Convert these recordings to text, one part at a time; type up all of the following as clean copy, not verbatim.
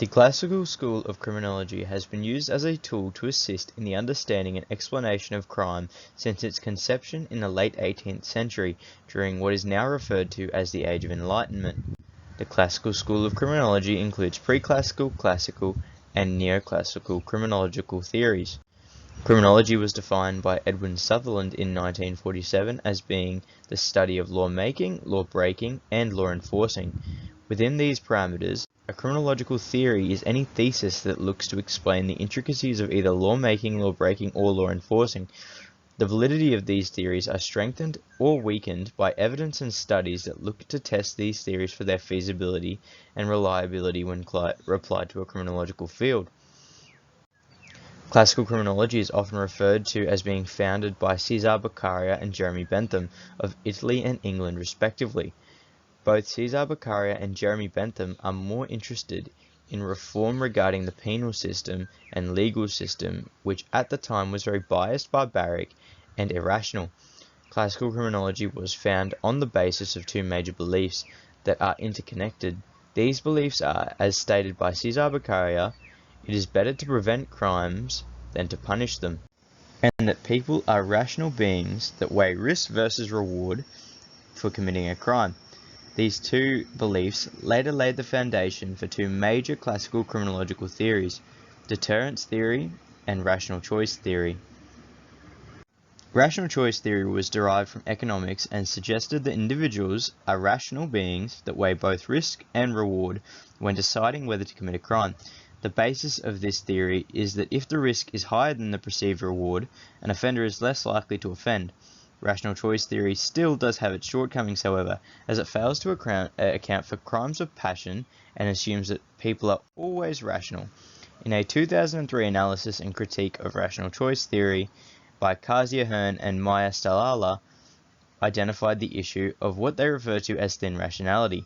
The classical school of criminology has been used as a tool to assist in the understanding and explanation of crime since its conception in the late 18th century, during what is now referred to as the Age of Enlightenment. The classical school of criminology includes pre-classical, classical, and neoclassical criminological theories. Criminology was defined by Edwin Sutherland in 1947 as being the study of law-making, law-breaking, and law enforcing. Within these parameters, a criminological theory is any thesis that looks to explain the intricacies of either law-making, law-breaking, or law enforcing. The validity of these theories are strengthened or weakened by evidence and studies that look to test these theories for their feasibility and reliability when applied to a criminological field. Classical criminology is often referred to as being founded by Cesare Beccaria and Jeremy Bentham of Italy and England respectively. Both Cesare Beccaria and Jeremy Bentham are more interested in reform regarding the penal system and legal system, which at the time was very biased, barbaric, and irrational. Classical criminology was found on the basis of two major beliefs that are interconnected. These beliefs are, as stated by Cesare Beccaria, it is better to prevent crimes than to punish them, and that people are rational beings that weigh risk versus reward for committing a crime. These two beliefs later laid the foundation for two major classical criminological theories, deterrence theory and rational choice theory. Rational choice theory was derived from economics and suggested that individuals are rational beings that weigh both risk and reward when deciding whether to commit a crime. The basis of this theory is that if the risk is higher than the perceived reward, an offender is less likely to offend. Rational choice theory still does have its shortcomings, however, as it fails to account for crimes of passion and assumes that people are always rational. In a 2003 analysis and critique of rational choice theory by Kasia Hearn and Maya Stalala, identified the issue of what they refer to as thin rationality.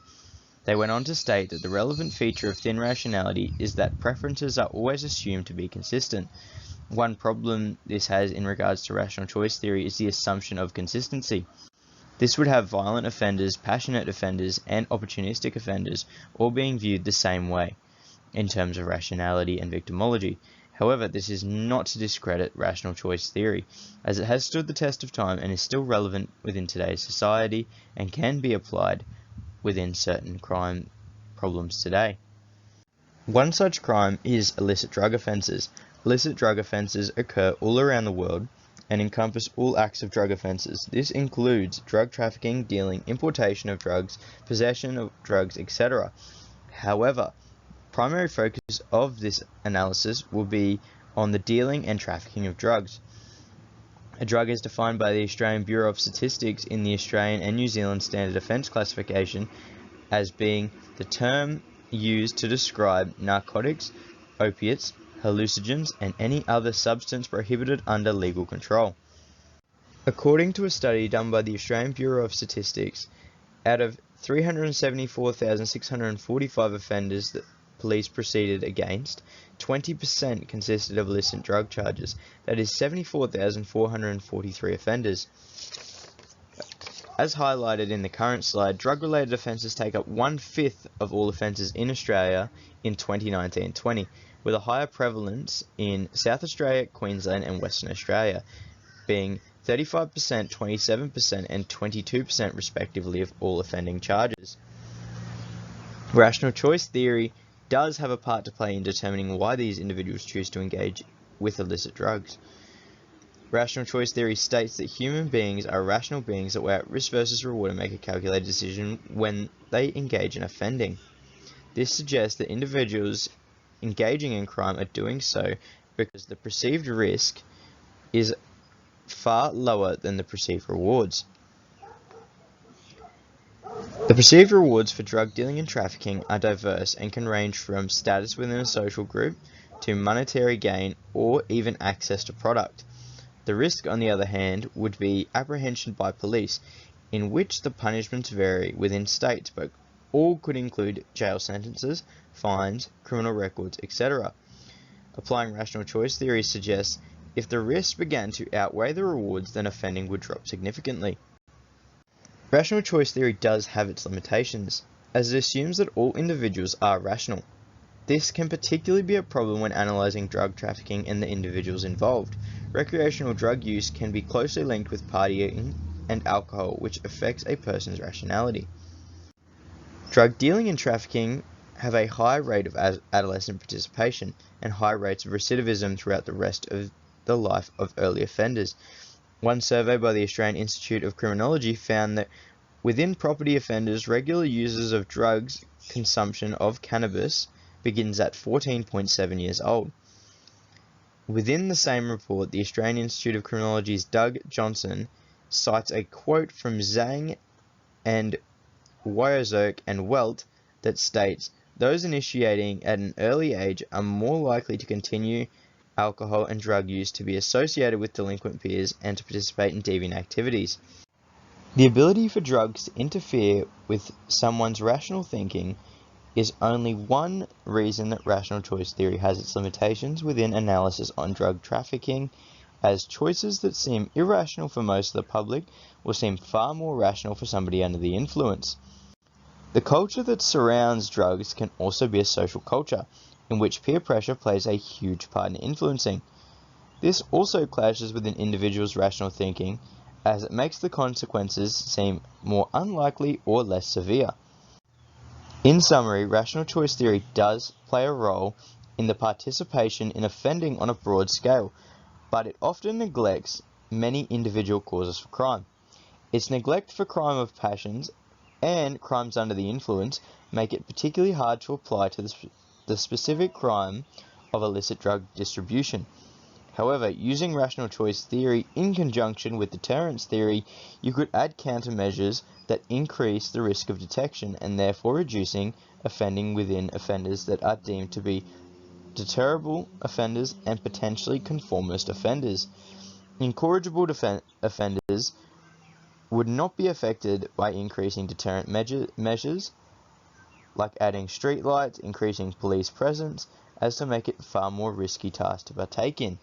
They went on to state that the relevant feature of thin rationality is that preferences are always assumed to be consistent. One problem this has in regards to rational choice theory is the assumption of consistency. This would have violent offenders, passionate offenders, and opportunistic offenders all being viewed the same way in terms of rationality and victimology. However, this is not to discredit rational choice theory, as it has stood the test of time and is still relevant within today's society and can be applied within certain crime problems today. One such crime is illicit drug offences. Illicit drug offences occur all around the world and encompass all acts of drug offences. This includes drug trafficking, dealing, importation of drugs, possession of drugs, etc. However, primary focus of this analysis will be on the dealing and trafficking of drugs. A drug is defined by the Australian Bureau of Statistics in the Australian and New Zealand Standard Offence Classification as being the term used to describe narcotics, opiates, hallucinogens, and any other substance prohibited under legal control. According to a study done by the Australian Bureau of Statistics, out of 374,645 offenders that police proceeded against, 20% consisted of illicit drug charges. That is 74,443 offenders. As highlighted in the current slide, drug-related offences take up 1/5 of all offences in Australia in 2019-20, with a higher prevalence in South Australia, Queensland and Western Australia, being 35%, 27% and 22% respectively of all offending charges. Rational choice theory does have a part to play in determining why these individuals choose to engage with illicit drugs. Rational choice theory states that human beings are rational beings that weigh out risk versus reward and make a calculated decision when they engage in offending. This suggests that individuals engaging in crime are doing so because the perceived risk is far lower than the perceived rewards. The perceived rewards for drug dealing and trafficking are diverse and can range from status within a social group to monetary gain or even access to product. The risk, on the other hand, would be apprehension by police, in which the punishments vary within states, but all could include jail sentences, fines, criminal records, etc. Applying rational choice theory suggests if the risks began to outweigh the rewards, then offending would drop significantly. Rational choice theory does have its limitations, as it assumes that all individuals are rational. This can particularly be a problem when analysing drug trafficking and the individuals involved. Recreational drug use can be closely linked with partying and alcohol, which affects a person's rationality. Drug dealing and trafficking have a high rate of adolescent participation and high rates of recidivism throughout the rest of the life of early offenders. One survey by the Australian Institute of Criminology found that within property offenders, regular users of drugs consumption of cannabis begins at 14.7 years old. Within the same report, the Australian Institute of Criminology's Doug Johnson cites a quote from Zhang and Wyazok and Welt that states, "Those initiating at an early age are more likely to continue alcohol and drug use, to be associated with delinquent peers, and to participate in deviant activities." The ability for drugs to interfere with someone's rational thinking is only one reason that rational choice theory has its limitations within analysis on drug trafficking, as choices that seem irrational for most of the public will seem far more rational for somebody under the influence. The culture that surrounds drugs can also be a social culture, in which peer pressure plays a huge part in influencing. This also clashes with an individual's rational thinking, as it makes the consequences seem more unlikely or less severe. In summary, rational choice theory does play a role in the participation in offending on a broad scale, but it often neglects many individual causes for crime. Its neglect for crime of passions and crimes under the influence make it particularly hard to apply to the specific crime of illicit drug distribution. However, using rational choice theory in conjunction with deterrence theory, you could add countermeasures that increase the risk of detection and therefore reducing offending within offenders that are deemed to be deterrable offenders and potentially conformist offenders. Incorrigible offenders would not be affected by increasing deterrent measures like adding street lights, increasing police presence, as to make it a far more risky task to partake in.